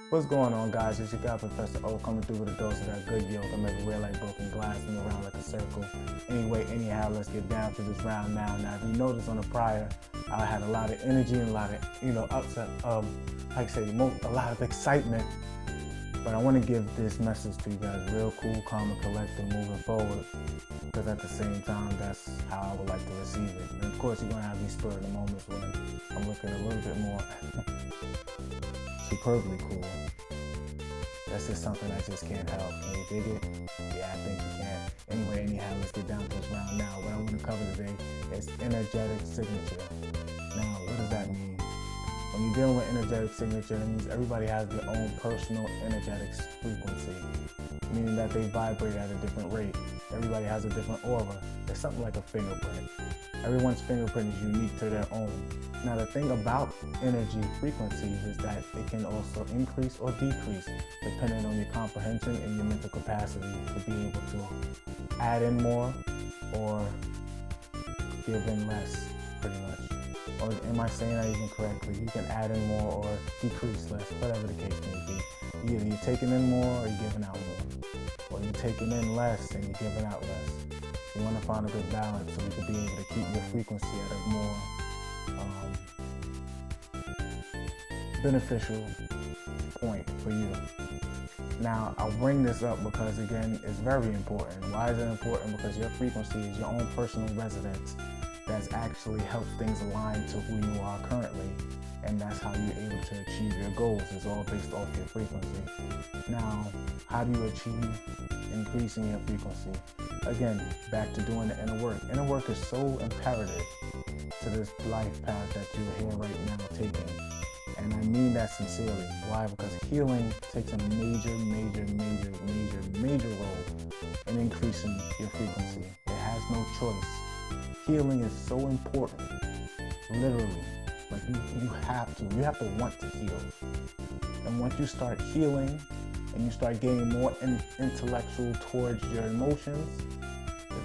What's going on, guys? It's your guy Professor O coming through with a dose of that good yoke. I'm everywhere like broken glass, moving around like a circle. Anyway, anyhow, let's get down to this round now. Now, if you notice on the prior, I had a lot of energy and a lot of, upset, a lot of excitement. But I want to give this message to you guys real cool, calm, and collected moving forward. Because at the same time, that's how I would like to receive it. And of course, you're going to have these spur of the moments when I'm looking a little bit more superbly cool. That's just something I just can't help. Can you dig it? Yeah, I think you can. Anyway, anyhow, let's get down to this round now. What I want to cover today is energetic signature. Now, what does that mean? When you're dealing with energetic signature, it means everybody has their own personal energetic frequency, meaning that they vibrate at a different rate. Everybody has a different aura. It's something like a fingerprint. Everyone's fingerprint is unique to their own. Now, the thing about energy frequencies is that it can also increase or decrease depending on your comprehension and your mental capacity to be able to add in more or give in less, pretty much. Or am I saying that even correctly? You can add in more or decrease less, whatever the case may be. Either you're taking in more or you're giving out more. Or you're taking in less and you're giving out less. You want to find a good balance so you can be able to keep your frequency at a more beneficial point for you. Now, I'll bring this up because, again, it's very important. Why is it important? Because your frequency is your own personal residence that's actually helps things align to who you are currently, and that's how you're able to achieve your goals. It's all based off your frequency. Now, how do you achieve increasing your frequency? Again, back to doing the inner work. Inner work is so imperative to this life path that you're here right now taking. And I mean that sincerely. Why? Because healing takes a major role in increasing your frequency. It has no choice. Healing is so important. Literally. Like you have to want to heal. And once you start healing and you start getting more intellectual towards your emotions,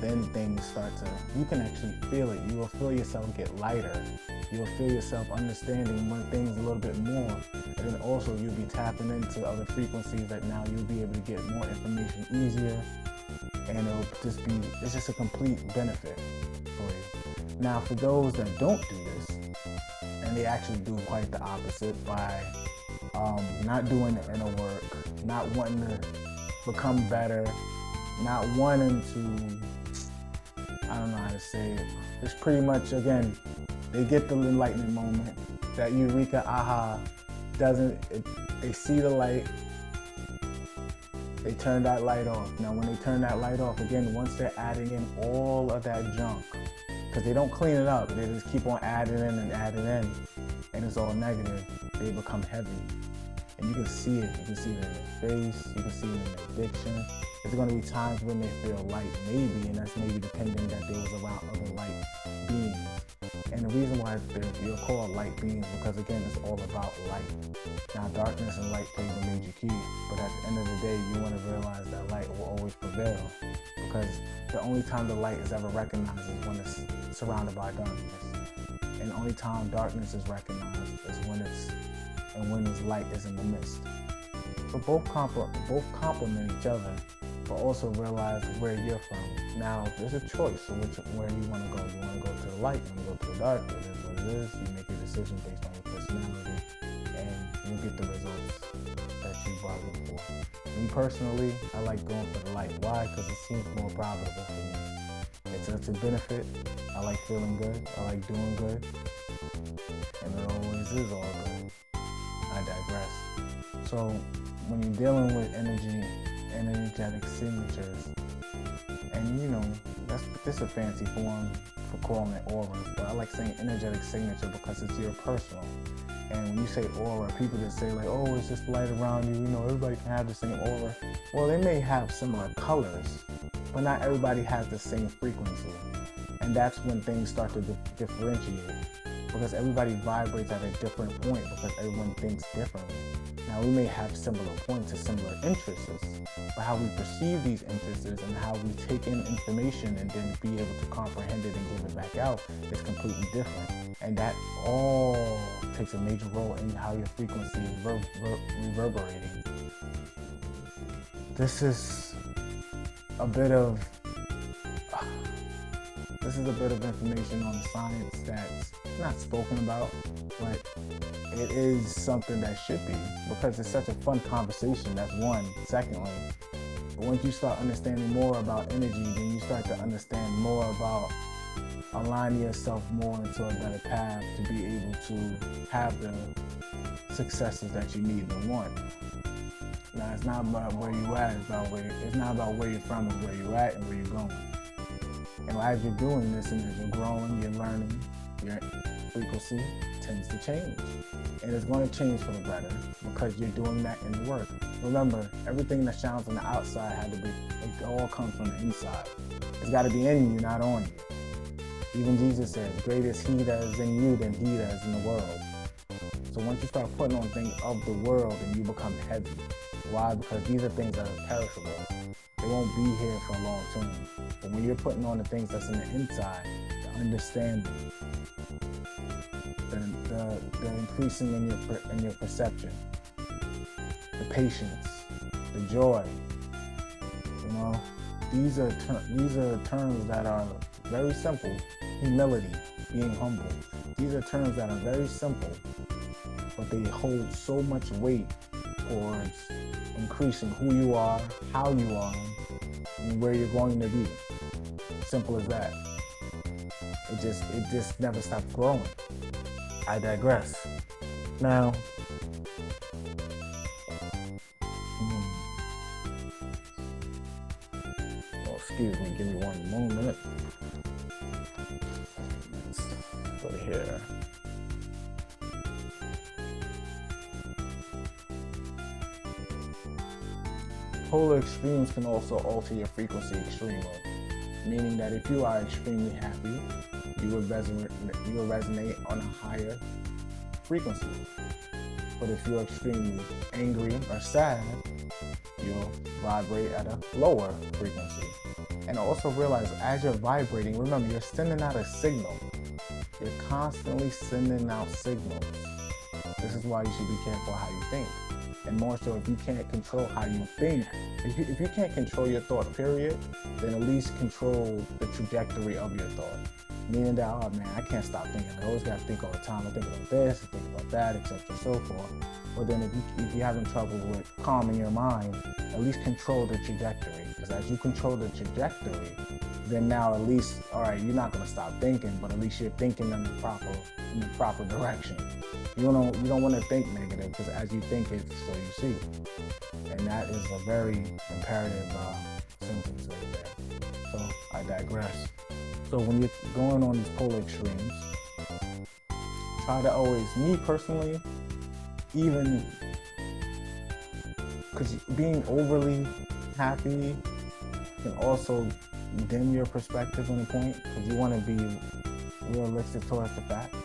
then things start to, you can actually feel it. You will feel yourself get lighter. You'll feel yourself understanding more things a little bit more. And then also you'll be tapping into other frequencies that now you'll be able to get more information easier. And it's just a complete benefit for you. Now, for those that don't do this, and they actually do quite the opposite by not doing the inner work, not wanting to become better, not wanting to, I don't know how to say it. It's pretty much, again, they get the enlightenment moment, that eureka, aha, they see the light, they turn that light off. Now, when they turn that light off, again, once they're adding in all of that junk, because they don't clean it up, they just keep on adding in and adding in, and it's all negative, they become heavy. And you can see it. You can see it in their face. You can see it in their addiction. There's going to be times when they feel light, maybe, and that's maybe depending that they was around other light beings. And the reason why you're called light beings, because again, it's all about light. Now, darkness and light plays a major key, but at the end of the day, you want to realize that light will always prevail, because the only time the light is ever recognized is when it's surrounded by darkness. And the only time darkness is recognized is when this light is in the midst. But both complement each other, but also realize where you're from. Now, there's a choice of where you want to go. You want to go to the light, you want to go to the dark. It is what it is. You make your decision based on your personality, and you get the results that you bargained for. Me personally, I like going for the light. Why? Because it seems more profitable for me. It's a benefit. I like feeling good. I like doing good. And it always is all good. I digress. So when you're dealing with energetic signatures, and this is a fancy form for calling it auras, but I like saying energetic signature because it's your personal. And when you say aura, people just say like, oh, it's just light around you, everybody can have the same aura. Well, they may have similar colors, but not everybody has the same frequency. And that's when things start to differentiate, because everybody vibrates at a different point because everyone thinks differently. Now, we may have similar points or similar interests, but how we perceive these interests and how we take in information and then be able to comprehend it and give it back out is completely different. And that all takes a major role in how your frequency is reverberating. This is a bit of information on science that's not spoken about, but it is something that should be, because it's such a fun conversation. That's one. Secondly, once you start understanding more about energy, then you start to understand more about aligning yourself more into a better path to be able to have the successes that you need and want. Now, it's not about where you at, it's not about where you're from, it's where you're at and where you're going. And as you're doing this and as you're growing, you're learning, your frequency tends to change. And it's going to change for the better because you're doing that in the work. Remember, everything that shines on the outside it all comes from the inside. It's got to be in you, not on you. Even Jesus says, greater is he that is in you than he that is in the world. So once you start putting on things of the world, then you become heavy. Why? Because these are things that are perishable. They won't be here for a long time. But when you're putting on the things that's in the inside, the understanding, the increasing in your perception, the patience, the joy, these are terms that are very simple. Humility, being humble. These are terms that are very simple, but they hold so much weight towards increasing who you are, how you are, and where you're going to be. Simple as that. It just never stops growing. I digress. Now, excuse me, give me one moment. Let's go here. Polar extremes can also alter your frequency extremely, meaning that if you are extremely happy, you will resonate on a higher frequency. But if you're extremely angry or sad, you'll vibrate at a lower frequency. And also realize, as you're vibrating, remember, you're sending out a signal. You're constantly sending out signals. This is why you should be careful how you think. And more so, if you can't control how you think, if you can't control your thought, period, then at least control the trajectory of your thought. Meaning that, oh man, I can't stop thinking. I always got to think all the time. I think about this, I think about that, etc. and so forth. But then if you're having trouble with calming your mind, at least control the trajectory. Because as you control the trajectory, then now at least, all right, you're not going to stop thinking, but at least you're thinking in the proper direction. You don't want to think negative, because as you think it, so you see. And that is a very imperative sentence right there. So I digress. So when you're going on these polar extremes, try to always, me personally, even, because being overly happy can also dim your perspective on a point, because you want to be realistic towards the facts.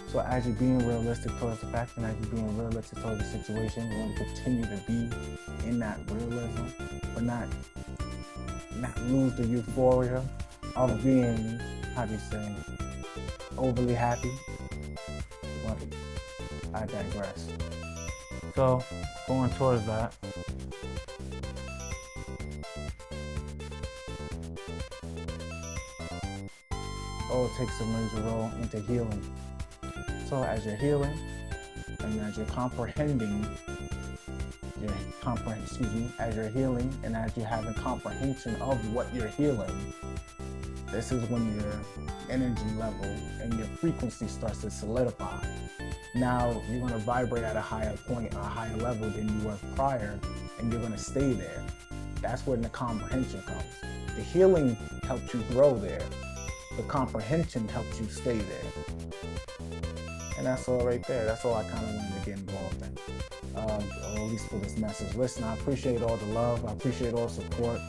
So as you're being realistic towards the facts and as you're being realistic towards the situation, you want to continue to be in that realism, but not lose the euphoria of being, how do you say, overly happy. But I digress. So going towards that, it takes a major role into healing. So as you're healing and as you're as you're healing and as you're having comprehension of what you're healing, this is when your energy level and your frequency starts to solidify. Now you're going to vibrate at a higher point, a higher level than you were prior, and you're going to stay there. That's when the comprehension comes. The healing helps you grow there. The comprehension helps you stay there. And that's all right there. That's all I kind of wanted to get involved in, or at least for this message. Listen, I appreciate all the love. I appreciate all the support.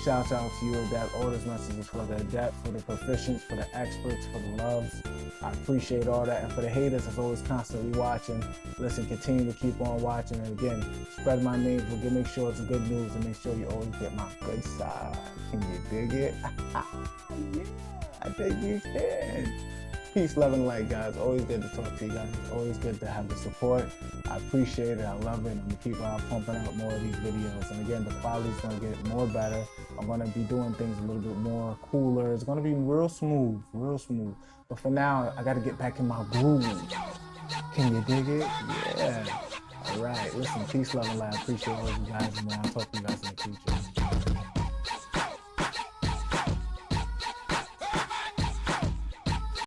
Shout out to you that all this message is for the adept, for the proficients, for the experts, for the loves. I appreciate all that. And for the haters that's always constantly watching, listen, continue to keep on watching. And again, spread my name. Make sure it's good news and make sure you always get my good side. Can you dig it? Yeah, I think you can. Peace, love, and light, guys. Always good to talk to you guys. Always good to have the support. I appreciate it. I love it. I'm gonna keep pumping out more of these videos. And again, the quality is gonna get more better. I'm gonna be doing things a little bit more cooler. It's gonna be real smooth, real smooth. But for now, I gotta get back in my groove. Can you dig it? Yeah. All right. Listen, peace, love, and light. I appreciate all of you guys, and I'll talk to you guys.